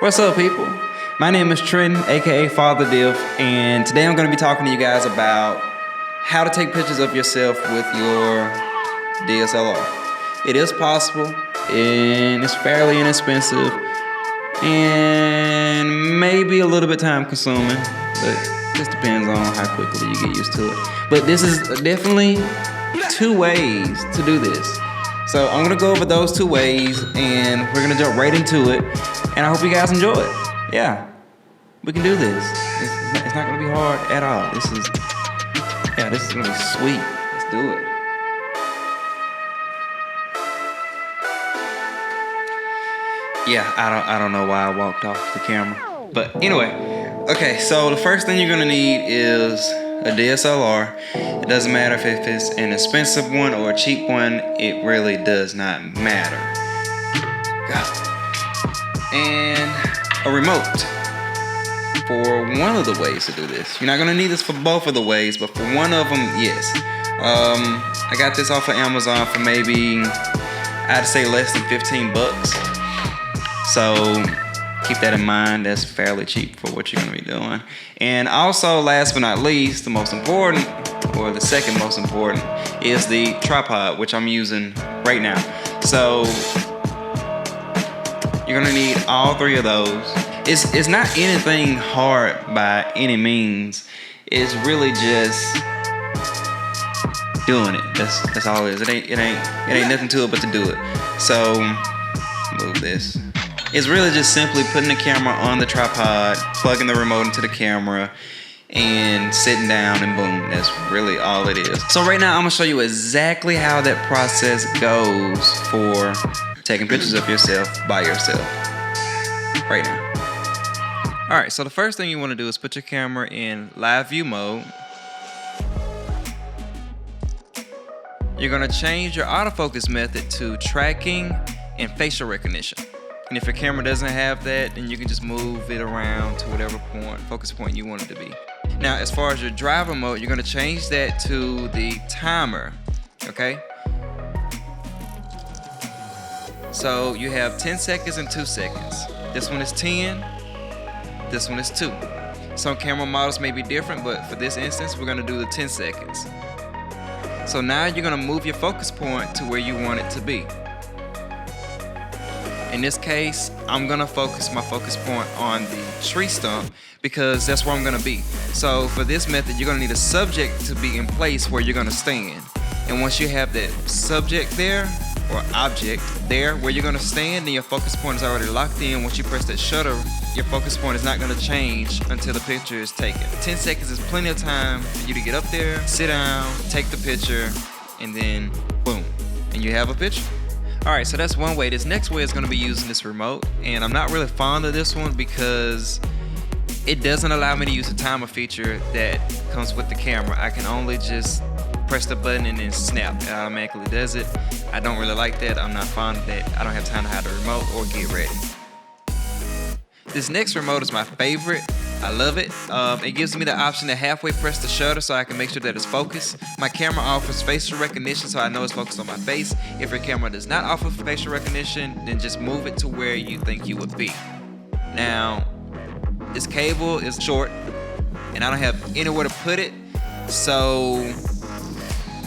What's up, people? My name is Trenton, aka Fatherrdiff, and today I'm going to be talking to you guys about how to take pictures of yourself with your DSLR. It is possible, and it's fairly inexpensive, and maybe a little bit time consuming, but it just depends on how quickly you get used to it. But this is definitely two ways to do this. So I'm gonna go over those two ways, and we're gonna jump right into it. And I hope you guys enjoy it. Yeah, we can do this. It's not gonna be hard at all. This is gonna be sweet. Let's do it. Yeah, I don't know why I walked off the camera, but anyway. Okay, so the first thing you're gonna need is a DSLR. It doesn't matter if it's an expensive one or a cheap one. It really does not matter. God. And a remote for one of the ways to do this. You're not gonna need this for both of the ways, but for one of them, yes. I got this off of Amazon for maybe, I'd say less than 15 bucks. So keep that in mind. That's fairly cheap for what you're gonna be doing. And also, last but not least, the most important, or the second most important, is the tripod, which I'm using right now. So you're gonna need all three of those. It's not anything hard by any means. It's really just doing it. That's all it is. It ain't nothing to it but to do it. So move this. It's really just simply putting the camera on the tripod, plugging the remote into the camera, and sitting down, and boom, that's really all it is. So right now I'm gonna show you exactly how that process goes for taking pictures of yourself by yourself right now. All right, so the first thing you want to do is put your camera in live view mode. You're going to change your autofocus method to tracking and facial recognition. And if your camera doesn't have that, then you can just move it around to whatever focus point you want it to be. Now, as far as your driver mode, you're going to change that to the timer, okay? So you have 10 seconds and 2 seconds. This one is 10, this one is 2. Some camera models may be different, but for this instance, we're gonna do the 10 seconds. So now you're gonna move your focus point to where you want it to be. In this case, I'm gonna focus my focus point on the tree stump because that's where I'm gonna be. So for this method, you're gonna need a subject to be in place where you're gonna stand. And once you have that subject there, or object there where you're gonna stand, then your focus point is already locked in. Once you press that shutter, your focus point is not gonna change until the picture is taken. 10 seconds is plenty of time for you to get up there, sit down, take the picture, and then boom, and you have a picture. All right, so that's one way. This next way is gonna be using this remote, and I'm not really fond of this one because it doesn't allow me to use the timer feature that comes with the camera. I can only just press the button and then snap. It automatically does it. I don't really like that. I'm not fond of that. I don't have time to hide the remote or get ready. This next remote is my favorite. I love it. It gives me the option to halfway press the shutter so I can make sure that it's focused. My camera offers facial recognition, so I know it's focused on my face. If your camera does not offer facial recognition, then just move it to where you think you would be. Now, this cable is short, and I don't have anywhere to put it, so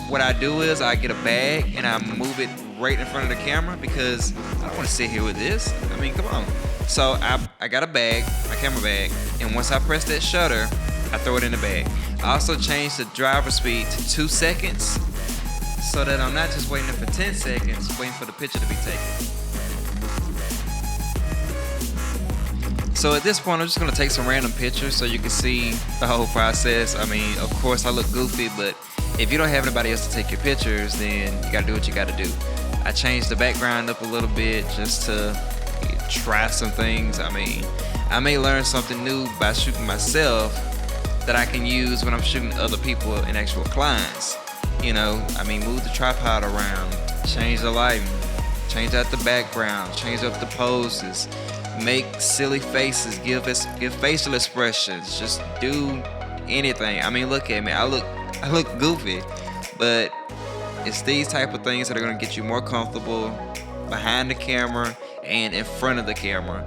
what I do is I get a bag and I move it right in front of the camera because I don't want to sit here with this. I mean, come on. So I got a bag, my camera bag, and once I press that shutter, I throw it in the bag. I also changed the driver speed to 2 seconds so that I'm not just waiting for 10 seconds, waiting for the picture to be taken. So at this point, I'm just gonna take some random pictures so you can see the whole process. I mean, of course I look goofy, but if you don't have anybody else to take your pictures, then you gotta do what you gotta do. I changed the background up a little bit just to try some things. I mean, I may learn something new by shooting myself that I can use when I'm shooting other people and actual clients. You know, I mean, move the tripod around, change the lighting, change out the background, change up the poses, make silly faces, give facial expressions, just do anything. I mean, look at me. I look goofy, but it's these type of things that are gonna get you more comfortable behind the camera and in front of the camera.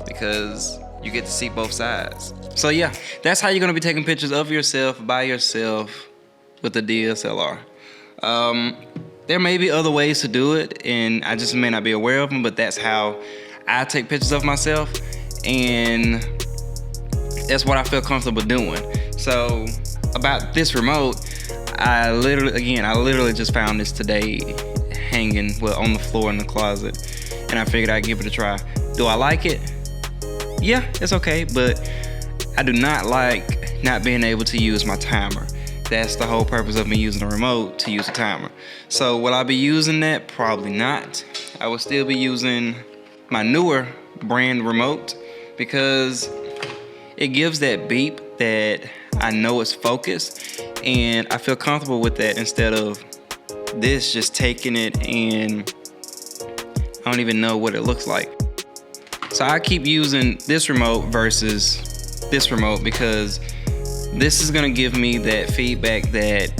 because you get to see both sides. So yeah, that's how you're gonna be taking pictures of yourself by yourself with the DSLR. There may be other ways to do it, and I just may not be aware of them, but that's how I take pictures of myself, and that's what I feel comfortable doing. So about this remote, I literally just found this today hanging, well, on the floor in the closet, and I figured I'd give it a try. Do I like it? Yeah, it's okay, but I do not like not being able to use my timer. That's the whole purpose of me using the remote, to use a timer. So will I be using that? Probably not. I will still be using my Neewer brand remote because it gives that beep that I know it's focused, and I feel comfortable with that instead of this just taking it and I don't even know what it looks like. So I keep using this remote versus this remote because this is gonna give me that feedback that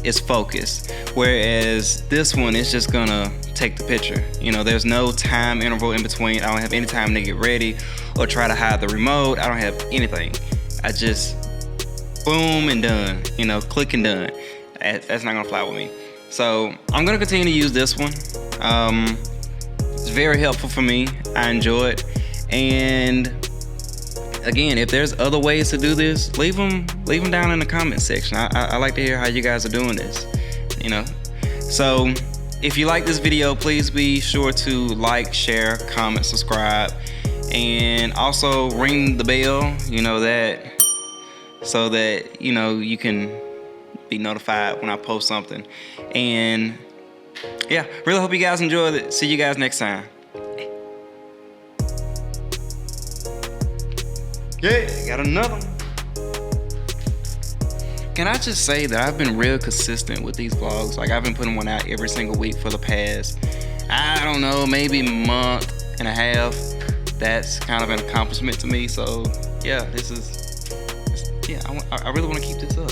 it's focused, whereas this one is just gonna take the picture. You know, there's no time interval in between. I don't have any time to get ready or try to hide the remote. I don't have anything. I just boom and done, you know, click and done. That's not gonna fly with me. So I'm gonna continue to use this one. It's very helpful for me. I enjoy it. And again, if there's other ways to do this, leave them down in the comment section. I like to hear how you guys are doing this, you know. So if you like this video, please be sure to like, share, comment, subscribe, and also ring the bell, you know, that so that, you know, you can be notified when I post something. And yeah, really hope you guys enjoyed it. See you guys next time. Yeah, got another one. Can I just say that I've been real consistent with these vlogs? Like, I've been putting one out every single week for the past, I don't know, maybe month and a half. That's kind of an accomplishment to me. So yeah, I really want to keep this up.